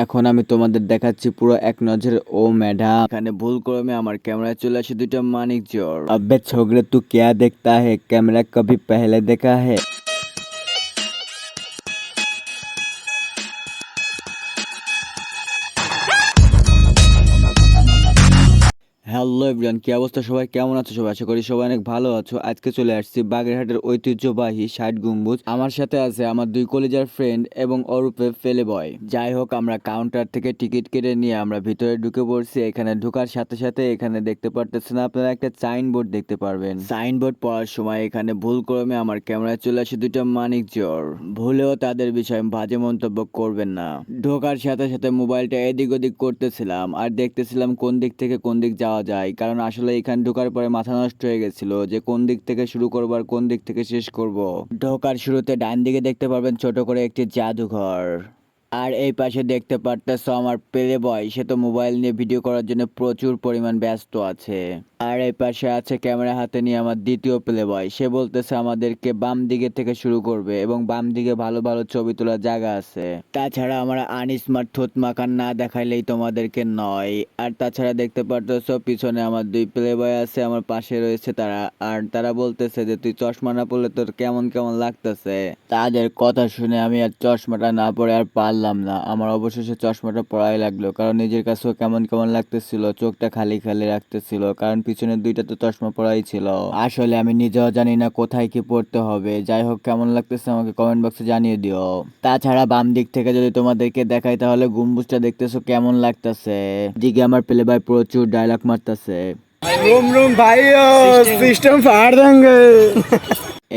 এখন আমি তোমাদের দেখাচ্ছি পুরো এক নজর ও ম্যাডাম। এখানে ভুল ক্রমে আমার ক্যামেরায় চলে আসে দুইটা মানিক জোর। अबे छोकरे तू क्या देखता है, कैमरा कभी पहले देखा है? হ্যালো এভরিওয়ান, কি অবস্থা সবাই, কেমন আছো সবাই? আশা করি সবাই অনেক ভালো আছো। আজকে চলে আসছি বাগেরহাটের ঐতিহ্যবাহী 60 গম্বুজ। আমার সাথে আছে আমার দুই কলেজের ফ্রেন্ড এবং ওরূপে ফেলে বয়। যাই হোক, আমরা কাউন্টার থেকে টিকিট কেটে নিয়ে আমরা ভিতরে ঢুকে পড়ছি। এখানে ঢোকার সাথে সাথে এখানে দেখতে পারতেছেন আপনারা একটা সাইনবোর্ড দেখতে পারবেন। সাইনবোর্ড পড়ার সময় এখানে ভুল ক্রমে আমার ক্যামেরায় চলে আসে দুইটা মানিক জোর। ভুলেও তাদের বিষয়ে বাজে মন্তব্য করবেন না। ঢোকার সাথে সাথে মোবাইলটা এদিক ওদিক করতেছিলাম আর দেখতেছিলাম কোন দিক থেকে কোন দিক যাওয়া যায়, কারণ আসলে এখানে ঢোকার পরে মাথা নষ্ট হয়ে গেছিল যে কোন দিক থেকে শুরু করবো আর কোন দিক থেকে শেষ করব। ঢোকার শুরুতে ডান দিকে দেখতে পারবেন ছোট করে একটি জাদুঘর। আর এই পাশে দেখতে পারতেছো আমার প্লে বয়, সে তো মোবাইল নিয়ে ভিডিও করার জন্য প্রচুর পরিমাণ ব্যস্ত আছে। আর এই পাশে আছে ক্যামেরা হাতে নিয়ে আমার দ্বিতীয় প্লে বয়, সে বলতেছে আমাদেরকে বাম দিকে থেকে শুরু করবে এবং বাম দিকে ভালো ভালো ছবি তোলার জায়গা আছে। তাছাড়া আমরা আনস্মার্ট থুতমাকান না দেখাইলেই তোমাদেরকে নয়। আর তাছাড়া দেখতে পারতেছো পিছনে আমার দুই প্লে বয় আছে, আমার পাশে রয়েছে তারা। আর তারা বলতেছে যে তুই চশমা না পড়লে তোর কেমন কেমন লাগতেছে। তাদের কথা শুনে আমি আর চশমাটা না পরে আর পারলাম না, আমার অবশেষে চশমাটা পরাই লাগলো, কারণ নিজের কাছেও কেমন কেমন লাগতেছিল, চোখটা খালি খালি রাখতেছিল, কারণ পিছনের দুইটা তো চশমা পরাই ছিল। আসলে আমি নিজেও জানি না কোথায় কি পড়তে হবে। যাই হোক, কেমন লাগতেছে আমাকে কমেন্ট বক্সে জানিয়ে দিও। তাছাড়া বাম দিক থেকে যদি তোমাদেরকে দেখাই তাহলে গম্বুজটা দেখতেছো কেমন লাগতেছে। দিকে আমার প্লে ভাই প্রচুর ডায়লগ মারতেছে। रूम रूम भाई सिस्टम फाड़ देंगे।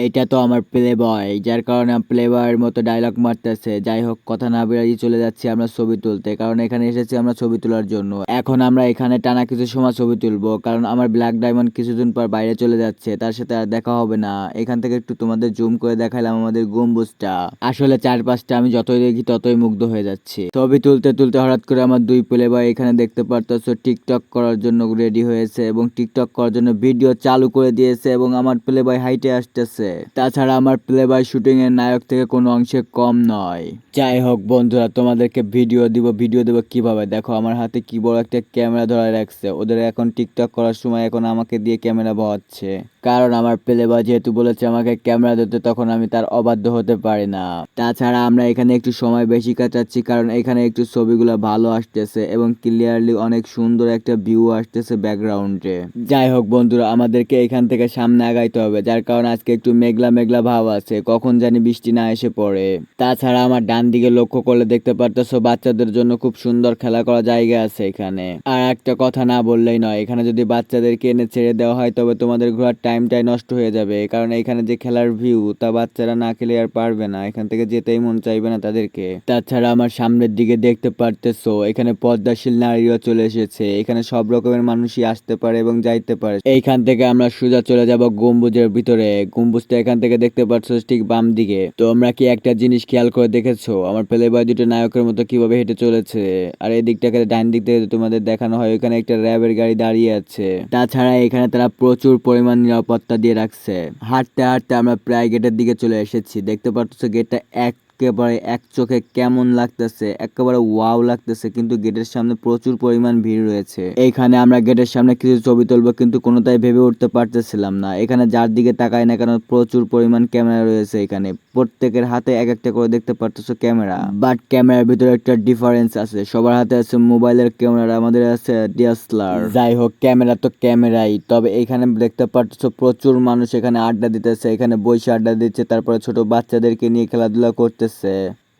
এইটা তো আমার প্লে বয়, যার কারণে প্লে বয়ের মতো ডায়লগ মারতেছে। যাই হোক, কথা না বেরিয়ে চলে যাচ্ছি আমরা ছবি তুলতে, কারণ এখানে এসেছি আমরা ছবি তোলার জন্য। এখন আমরা এখানে টানা কিছু সময় ছবি তুলবো, কারণ আমার ব্ল্যাক ডায়মন্ড কিছুদিন পর বাইরে চলে যাচ্ছে, তার সাথে আর দেখা হবে না। এখান থেকে একটু তোমাদের জুম করে দেখাইলাম আমাদের গম্বুজটা। আসলে চারপাশটা আমি যতই দেখি ততই মুগ্ধ হয়ে যাচ্ছি। ছবি তুলতে তুলতে হঠাৎ করে আমার দুই প্লে বয় এখানে দেখতে পারতেছো টিকটক করার জন্য রেডি হয়েছে এবং টিকটক করার জন্য ভিডিও চালু করে দিয়েছে এবং আমার প্লে বয় হাইটে আসতেছে। তাছাড়া আমার প্লে বয় শুটিং এর নায়ক থেকে কোনো অংশে কম নয়। যাই হোক বন্ধুরা, তোমাদেরকে ভিডিও দিব কিভাবে দেখো, আমার হাতে কি বড় একটা ক্যামেরা ধরে রাখছে। ওদের এখন টিকটক করার সময় এখন আমাকে দিয়ে ক্যামেরা বহাচ্ছে, কারণ আমার প্লে বয় যেহেতু বলেছে আমাকে ক্যামেরা দিতে, তখন আমি তার অবাধ্য হতে পারি না। তাছাড়া আমরা এখানে একটু সময় বেশি কাটাচ্ছি, কারণ এখানে একটু ছবিগুলো ভালো আসতেছে এবং ক্লিয়ারলি অনেক সুন্দর একটা ভিউ আসতেছে ব্যাকগ্রাউন্ডে। যাই হোক বন্ধুরা, আমাদেরকে এখান থেকে সামনে আগাইতে হবে, যার কারণে আজকে একটু মেঘলা মেঘলা ভাব আছে, কখন জানি বৃষ্টি না এসে পড়ে। তাছাড়া আমার ডান দিকে লক্ষ্য করলে দেখতে পারতেছো বাচ্চাদের জন্য খুব সুন্দর খেলা করা জায়গা আছে এখানে। আর একটা কথা না বললেই নয়, এখানে যদি বাচ্চাদেরকে এনে ছেড়ে দেওয়া হয় তবে তোমাদের ঘোরার টাইমটাই নষ্ট হয়ে যাবে, কারণ এখানে যে খেলার ভিউ তা বাচ্চারা না খেলে আর পারবে না, এখান থেকে যেতেই মন চাইবে না তাদেরকে। তাছাড়া আমার সামনের দিকে দেখতে পারতেছো এখানে পদ্মাশীল নারীও চলে এসেছে, এখানে সব রকমের মানুষই আসতে পারে এবং যাইতে পারে। এইখান থেকে আমরা সোজা চলে যাব গম্বুজের ভিতরে। গম্বুজটা এখান থেকে দেখতে পাচ্ছ ঠিক বাম দিকে। তো আমরা কি একটা জিনিস খেয়াল করে দেখেছো আমার প্লে বয় দুটো নায়কের মতো কিভাবে হেঁটে চলেছে? আর এই দিকটাকে ডান দিক থেকে তোমাদের দেখানো হয়, ওখানে একটা র্যাবের গাড়ি দাঁড়িয়ে আছে। তাছাড়া এখানে তারা প্রচুর পরিমাণ নিরাপত্তা দিয়ে রাখছে। হাঁটতে হাঁটতে আমরা প্রায় গেটের দিকে চলে এসেছি। দেখতে পাচ্ছ গেটটা একেবারে এক চোখে কেমন লাগতেছে, একেবারে ওয়াও লাগতেছে, কিন্তু গেটের সামনে প্রচুর পরিমাণ ভিড় রয়েছে। এইখানে আমরা গেটের সামনে কিছু ছবি তুলবো, কিন্তু কোনোটাই ভেবে উঠতে পারতেছিলাম না। এখানে যার দিকে তাকাই না কেন প্রচুর পরিমাণ ক্যামেরা রয়েছে, এখানে প্রত্যেকের হাতে এক একটা করে দেখতে পারতেছো ক্যামেরা। বাট ক্যামেরার ভিতরে একটা ডিফারেন্স আছে, সবার হাতে আছে মোবাইলের ক্যামেরা, আমাদের আছে ডিএসএলআর। যাই হোক, ক্যামেরা তো ক্যামেরাই, তবে এখানে দেখতে পারতেছো প্রচুর মানুষ এখানে আড্ডা দিতেছে, এখানে বসে আড্ডা দিচ্ছে, তারপরে ছোট বাচ্চাদেরকে নিয়ে খেলাধুলা করতেছে।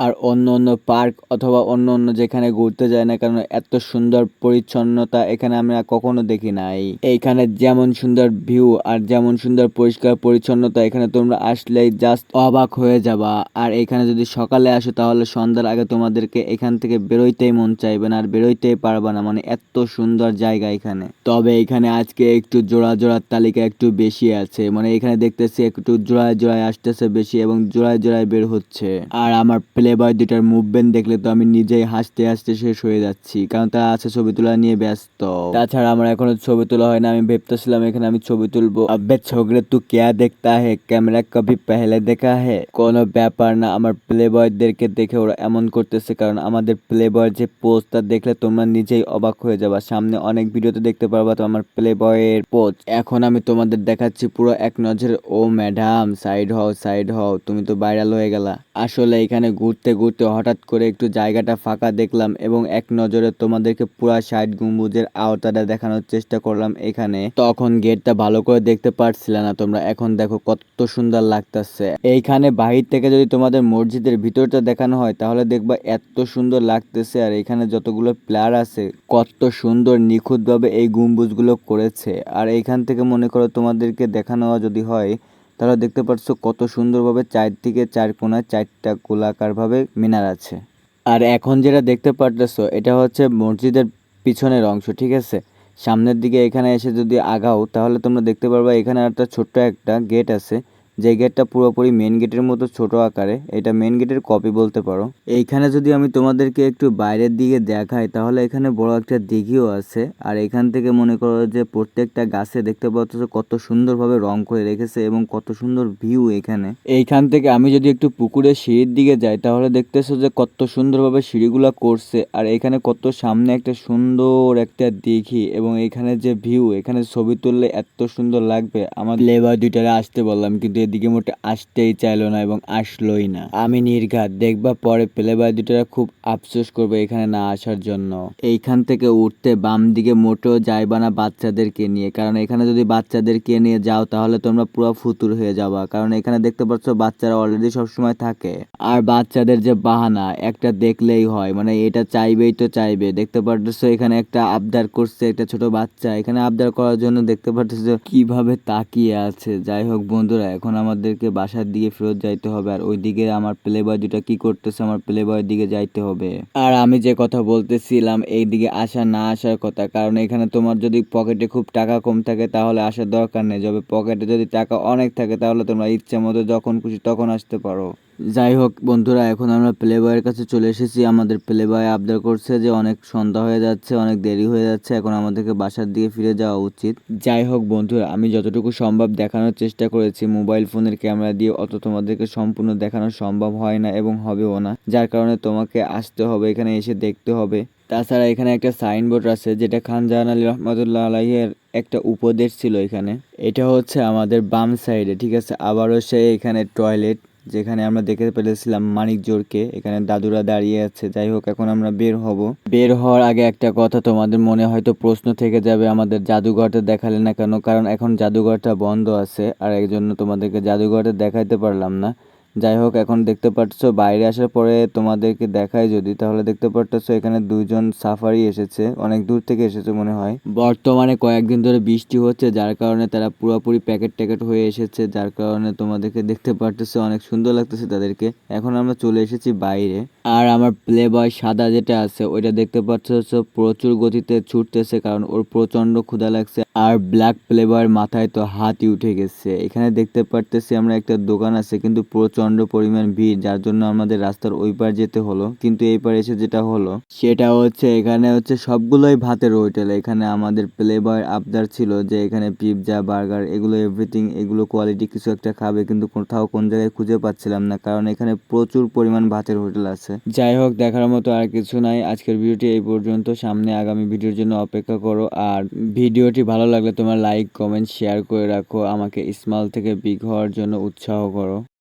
আর অন্য অন্য পার্ক অথবা অন্য অন্য যেখানে ঘুরতে যায় না কারণ এত সুন্দর পরিচ্ছন্নতা এখানে আমরা কখনো দেখি নাই। এইখানে যেমন সুন্দর ভিউ আর যেমন সুন্দর পরিষ্কার পরিচ্ছন্নতা, এখানে তোমরা আসলেই জাস্ট অবাক হয়ে যাবা। আর এখানে যদি সকালে আসো তাহলে সন্ধ্যার আগে তোমাদেরকে এখান থেকে বেরোইতেই মন চাইবে না আর বেরোইতেই পারবা না, মানে এত সুন্দর জায়গা এখানে। তবে এখানে আজকে একটু জোড়া জোড়ার তালিকা একটু বেশি আছে, মানে এখানে দেখতেছি একটু জোড়ায় জোড়ায় আসতেছে বেশি এবং জোড়ায় জোড়ায় বের হচ্ছে। আর আমার প্লে বয় দুটার মুভমেন্ট দেখলে তো আমি নিজেই হাসতে হাসতে শেষ হয়ে যাচ্ছি, কারণ তারা আছে ছবি তোলা নিয়ে ব্যস্ত। তাছাড়া আমার এখনো ছবি তোলা হয় না। আমি ভাবতেছিলাম এখানে আমি ছবি তুলবো। আবে ছোকরে তু ক্যা দেখতা হে, ক্যামেরা কভি পেহলে দেখা হে? কোনো ব্যাপার না, আমার প্লে বয়দেরকে দেখে ওরা এমন করতেছে কারণ আমাদের প্লে বয়ের যে পোস্টটা দেখলে তোমরা নিজেই অবাক হয়ে যাবা। সামনে অনেক ভিডিওতে দেখতে পারবা তো আমার প্লে বয়ের পোস্ট। এখন আমি তোমাদের দেখাচ্ছি পুরো এক নজরে। ও ম্যাডাম সাইড হও, তুমি তো ভাইরাল হয়ে গেলা। আসলে এখানে ঘুরতে ঘুরতে হঠাৎ করে একটু জায়গাটা ফাঁকা দেখলাম এবং এক নজরে তোমাদেরকে পুরা ৬০ গম্বুজের আওতাটা দেখানোর চেষ্টা করলাম এখানে। তখন গেটটা ভালো করে দেখতে পারছিলে না তোমরা, এখন দেখো কত সুন্দর লাগতেছে। এইখানে বাহির থেকে যদি তোমাদের মসজিদের ভিতরটা দেখানো হয় তাহলে দেখবা এত সুন্দর লাগতেছে। আর এখানে যতগুলো প্লেয়ার আছে কত সুন্দর নিখুঁতভাবে এই গম্বুজগুলো করেছে। আর এইখান থেকে মনে করো তোমাদেরকে দেখানো যদি হয় তাহলে দেখতে পাচ্ছ কত সুন্দরভাবে চারদিকে চার কোণায় ৪টা গোলাকারভাবে মিনার আছে। আর এখন যেটা দেখতে পারতেছো এটা হচ্ছে মসজিদের পিছনের অংশ, ঠিক আছে। সামনের দিকে এখানে এসে যদি আগাও তাহলে তোমরা দেখতে পারবা এখানে একটা ছোট্ট একটা গেট আছে, যে গেটটা পুরোপুরি মেন গেটের মতো ছোট আকারে। এটা মেন গেটের কপি বলতে পারো। এইখানে যদি আমি তোমাদেরকে একটু বাইরের দিকে দেখাই তাহলে এখানে বড় একটা দিঘিও আছে। আর এখান থেকে মনে করো যে প্রত্যেকটা গাছে দেখতে পাচ্ছ কত সুন্দরভাবে রং করে রেখেছে এবং কত সুন্দর ভিউ এখানে। এইখান থেকে আমি যদি একটু পুকুরের সিঁড়ির দিকে যাই তাহলে দেখতেছো যে কত সুন্দরভাবে সিঁড়িগুলা করছে। আর এখানে কত সামনে একটা সুন্দর একটা দিঘি এবং এখানে যে ভিউ, এখানে ছবি তুললে এত সুন্দর লাগবে। আমার লেবার দুইটারে আসতে বললাম কিন্তু এদিকে মোটে আসতেই চাইলো না এবং আসলোই না। আমি নির্ঘাত, দেখবা পরে প্লেবয় দুটারা খুব আফসোস করবে এখানে না আসার জন্য। এইখান থেকে উঠতে বাম দিকে মোটেও যাইবা না বাচ্চাদেরকে নিয়ে, কারণ এখানে যদি বাচ্চাদেরকে নিয়ে যাও তাহলে তোমরা পুরো ফুতুর হয়ে যাবা। কারণ এখানে দেখতে পাচ্ছ বাচ্চারা অলরেডি সবসময় থাকে। আর বাচ্চাদের যে বাহানা একটা দেখলেই হয়, মানে এটা চাইবেই তো চাইবে। দেখতে পাচ্ছ এখানে একটা আবদার করছে একটা ছোট বাচ্চা, এখানে আবদার করার জন্য দেখতে পাচ্ছ কিভাবে তাকিয়ে আছে। যাই হোক বন্ধুরা, এখন আমাদেরকে বাসার দিকে ফেরত যাইতে হবে। আর ওইদিকে আমার প্লে বয় দুটা কি করতেছে, আমার প্লে বয়ের দিকে যাইতে হবে। আর আমি যে কথা বলতেছিলাম এইদিকে আসা না আসার কথা, কারণ এখানে তোমার যদি পকেটে খুব টাকা কম থাকে তাহলে আসার দরকার নেই। যবে পকেটে যদি টাকা অনেক থাকে তাহলে তোমরা ইচ্ছে মতো যখন খুশি তখন আসতে পারো। যাই হোক বন্ধুরা, এখন আমরা প্লে বয়ের কাছে চলে এসেছি। আমাদের প্লে বয় আবদার করছে যে অনেক সন্ধ্যা হয়ে যাচ্ছে, অনেক দেরি হয়ে যাচ্ছে, এখন আমাদেরকে বাসার দিকে ফিরে যাওয়া উচিত। যাই হোক বন্ধুরা, আমি যতটুকু সম্ভব দেখানোর চেষ্টা করেছি মোবাইল ফোনের ক্যামেরা দিয়ে, অত তোমাদেরকে সম্পূর্ণ দেখানো সম্ভব হয় না এবং হবেও না, যার কারণে তোমাকে আসতে হবে, এখানে এসে দেখতে হবে। তাছাড়া এখানে একটা সাইনবোর্ড আছে যেটা খান জাহান আলী রহমতুল্লাহ আলাইহের একটা উপদেশ ছিল এখানে। এটা হচ্ছে আমাদের বাম সাইডে, ঠিক আছে। আবারও সে এখানে টয়লেট, যেখানে আমরা দেখে পেরেছিলাম মানিক জোরকে, এখানে দাদুরা দাঁড়িয়ে আছে। যাই হোক, এখন আমরা বের হব। বের হওয়ার আগে একটা কথা, তোমাদের মনে হয়তো প্রশ্ন থেকে যাবে আমাদের জাদুঘরটা দেখালে না কেন, কারণ এখন জাদুঘরটা বন্ধ আছে আর এই জন্য তোমাদেরকে জাদুঘরটা দেখাইতে পারলাম না। যাই হোক, এখন দেখতে পাচ্ছ বাইরে আসার পরে তোমাদেরকে দেখাই যদি, তাহলে দেখতে পাচ্ছ এখানে দুইজন সাফারি এসেছে, অনেক দূর থেকে এসেছে মনে হয়। বর্তমানে কয়েকদিন ধরে বৃষ্টি হচ্ছে যার কারণে তারা পুরোপুরি প্যাকেট ট্যাকেট হয়ে এসেছে, যার কারণে তোমাদেরকে দেখতে পারতেছে অনেক সুন্দর লাগতেছে তাদেরকে। এখন আমরা চলে এসেছি বাইরে। আর আমার প্লে বয় সাদা যেটা আছে ওইটা দেখতে পাচ্ছ প্রচুর গতিতে ছুটতেছে, কারণ ওর প্রচন্ড ক্ষুধা লাগছে। আর ব্ল্যাক প্লে বয়ের মাথায় তো হাতই উঠে গেছে। এখানে দেখতে পারতেছি আমরা একটা দোকান আছে কিন্তু প্রচন্ড পরিমাণ ভিড়, যার জন্য আমাদের রাস্তার ওই পার যেতে হলো। কিন্তু এই পার এসে যেটা হলো সেটা হচ্ছে এখানে হচ্ছে সবগুলোই ভাতের হোটেল। এখানে আমাদের প্লে বয়ের আবদার ছিল যে এখানে পিৎজা বার্গার এগুলো এভরিথিং, এগুলো কোয়ালিটি কিছু একটা খাবে, কিন্তু কোথাও কোন জায়গায় খুঁজে পাচ্ছিলাম না, কারণ এখানে প্রচুর পরিমাণ ভাতের হোটেল আছে। যাই হোক, দেখার মতো আর কিছু নাই। আজকের ভিডিওটি এই পর্যন্ত, সামনে আগামী ভিডিওর জন্য অপেক্ষা করো। আর ভিডিওটি ভালো লাগলে তোমার লাইক কমেন্ট শেয়ার করে রাখো, আমাকে স্মল থেকে বিগ হওয়ার জন্য উৎসাহ করো।